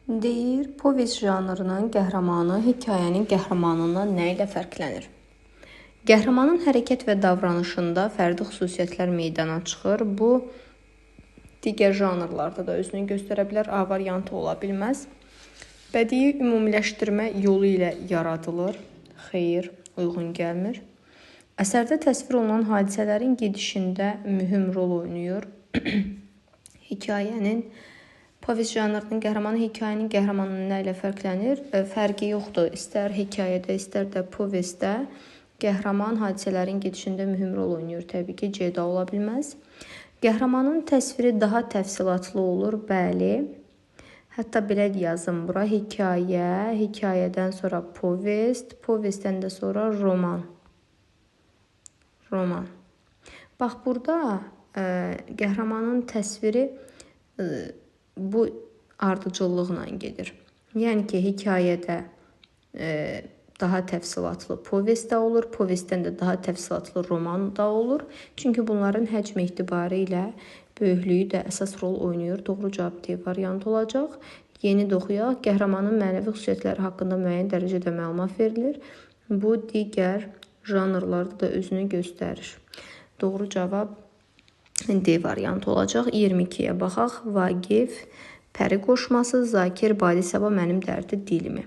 Deyir, povest janrının qəhrəmanı hekayənin qəhrəmanından nə ilə fərqlənir? Qəhrəmanın hərəkət və davranışında fərdi xüsusiyyətlər meydana çıxır. Bu, digər janrlarda da özünü göstərə bilər, A variantı ola bilməz. Bədii ümumiləşdirmə yolu ilə yaradılır. Xeyr, uyğun gəlmir. Əsərdə təsvir olunan hadisələrin gedişində mühüm rol oynayır. Povest janrının qəhrəmanı hekayənin qəhrəmanından nə ilə fərqlənir? Fərqi yoxdur. İstər hekayədə, istər də povestdə qəhrəman hadisələrin gedişində mühüm rol oynayır. Təbii ki, C-də ola bilməz. Qəhrəmanın təsviri daha təfsilatlı olur, bəli. Hətta belə yazım bura, hekayə, hekayədən sonra povest, povestdən də sonra roman. Bax, burada qəhrəmanın təsviri bu ardıcıllıqla gedir. Yəni ki, hekayədə daha təfsilatlı povestdə olur, povestdən də daha təfsilatlı roman da olur. Çünki bunların həcm etibarı ilə böyüklüyü də əsas rol oynayır. Doğru cavab D variantı olacaq. Yeni də oxuyaq. Qəhrəmanın mənəvi xüsusiyyətləri haqqında müəyyən dərəcədə məlumat verilir. Bu, digər janrlarda da özünü göstərir. Doğru cavab D variantı olacaq. 22-yə baxaq. Vaqif, Pəri qoşması, Zakir, Badisəba, mənim dərdi dilimi.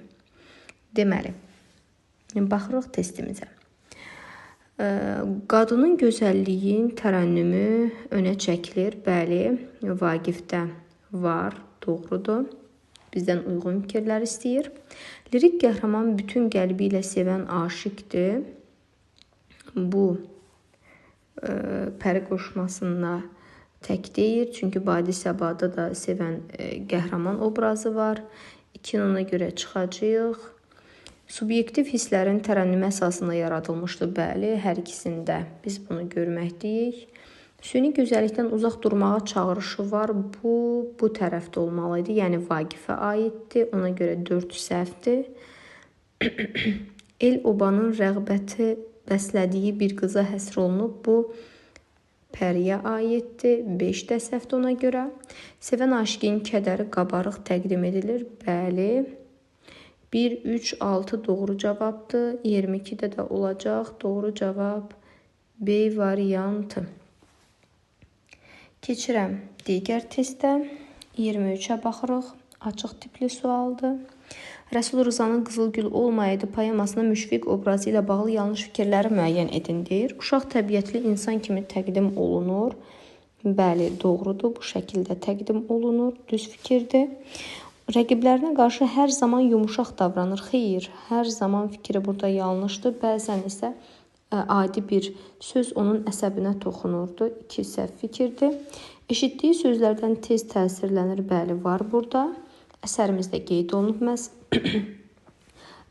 Deməli, baxırıq testimizə. Qadının gözəlliyin tərənnümü önə çəkilir. Bəli, Vaqifdə var, doğrudur. Bizdən uyğun fikirlər istəyir. Lirik qəhrəman bütün qəlbi ilə sevən aşiqdir. Bu, Pəri qoşmasında tək deyir. Çünki Badisəbada da sevən qəhrəman obrazı var. 2-ni ona görə çıxacağıq. Subyektiv hisslərin tərənnümü əsasında yaradılmışdır. Bəli, hər ikisində biz bunu görməkdəyik. Süni gözəllikdən uzaq durmağa çağırışı var. Bu tərəfdə olmalıydı. Yəni, Vaqifə aiddir. Ona görə 4 səhvdir. El-obanın rəğbəti bəslədiyi bir qıza həsr olunub. Bu, Pəriyə aiddir. 5 də səhvdir ona görə. Sevən aşiqin kədəri qabarıq təqdim edilir. Bəli. 1, 3, 6 doğru cavabdır. 22-də də olacaq. Doğru cavab B variantı. Keçirəm digər testə. 23-ə baxırıq. Açıq tipli sualdır. Rəsul Rızanın Qızılgül olmayaydı poemasının müşfiq obrazı ilə bağlı yanlış fikirləri müəyyən edin deyir. Uşaq təbiətli insan kimi təqdim olunur. Bəli, doğrudur. Bu şəkildə təqdim olunur. Düz fikirdir. Rəqiblərinə qarşı hər zaman yumuşaq davranır. Xeyr, hər zaman fikri burada yanlışdır. Bəzən isə adi bir söz onun əsəbinə toxunurdu. 2 səhv fikirdir. Eşitdiyi sözlərdən tez təsirlənir. Bəli, var burada. Əsərimizdə qeyd olunub məhz.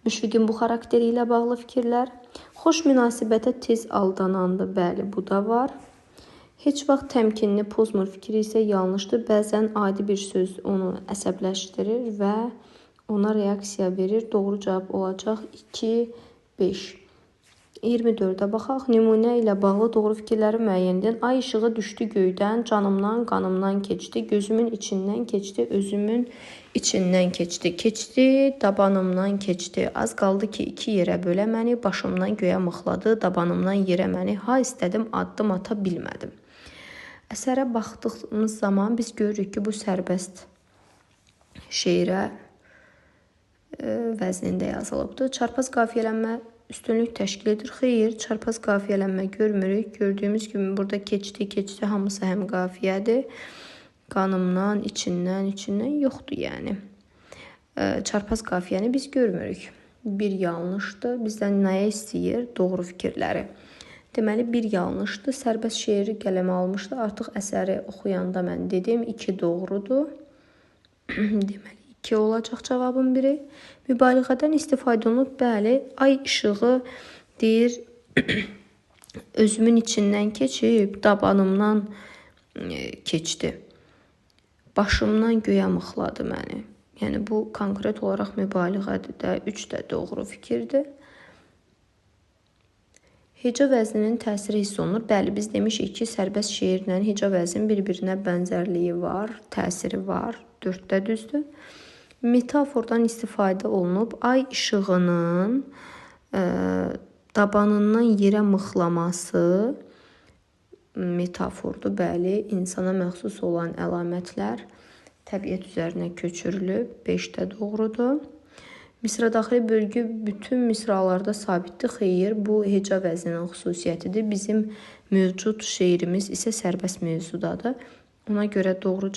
Müşfiqin bu xarakteri ilə bağlı fikirlər. Xoş münasibətə tez aldanandır. Bəli, bu da var. Heç vaxt təmkinini pozmur fikri isə yanlışdır. Bəzən adi bir söz onu əsəbləşdirir və ona reaksiya verir. Doğru cavab olacaq 2, 5. 24-də baxaq. Nümunə ilə bağlı doğru fikirləri müəyyən edin. Ay işığı düşdü göydən, canımdan, qanımdan keçdi, gözümün içindən keçdi, özümün içindən keçdi. Keçdi, dabanımdan keçdi. Az qaldı ki, 2 yerə bölə məni, başımdan göyə mıxladı, dabanımdan yerə məni. Ha istədim, addım ata bilmədim. Əsərə baxdığımız zaman biz görürük ki, bu sərbəst şeirə vəznində yazılıbdır. Çarpaz qafiyələnmə üstünlük təşkil edir. Xeyr, çarpaz qafiyələnmə görmürük. Gördüyümüz kimi burada keçdi, hamısı həm qafiyədir. Qanımdan, içindən yoxdur yəni. Çarpaz qafiyəni biz görmürük. Bir yanlışdır. Bizdən nəyə istəyir? Doğru fikirləri. Deməli, bir yanlışdır. Sərbəst şeiri qələmə almışdı. Artıq əsəri oxuyanda mən dedim, 2 doğrudur. Deməli, 2 olacaq cavabın biri. Mübaliğədən istifadə olunub. Bəli, ay işığı deyir, özümün içindən keçib, dabanımdan keçdi. Başımdan göyə mıxladı məni. Yəni, bu konkret olaraq mübaliğədir də. 3 də doğru fikirdir. Heca vəzninin təsiri hiss olunur. Bəli, biz demişik ki, sərbəst şeirlə heca vəznin bir-birinə bənzərliyi var, təsiri var. 4 də düzdür. Metafordan istifadə olunub. Ay işığının dabanından yerə mıxlaması metafordur. Bəli, insana məxsus olan əlamətlər təbiət üzərinə köçürülüb. 5də doğrudur. Misradaxili bölgü bütün misralarda sabitdir. Xeyr, bu heca vəzninin xüsusiyyətidir. Bizim mövcud şeirimiz isə sərbəst mövzudadır. Ona görə doğru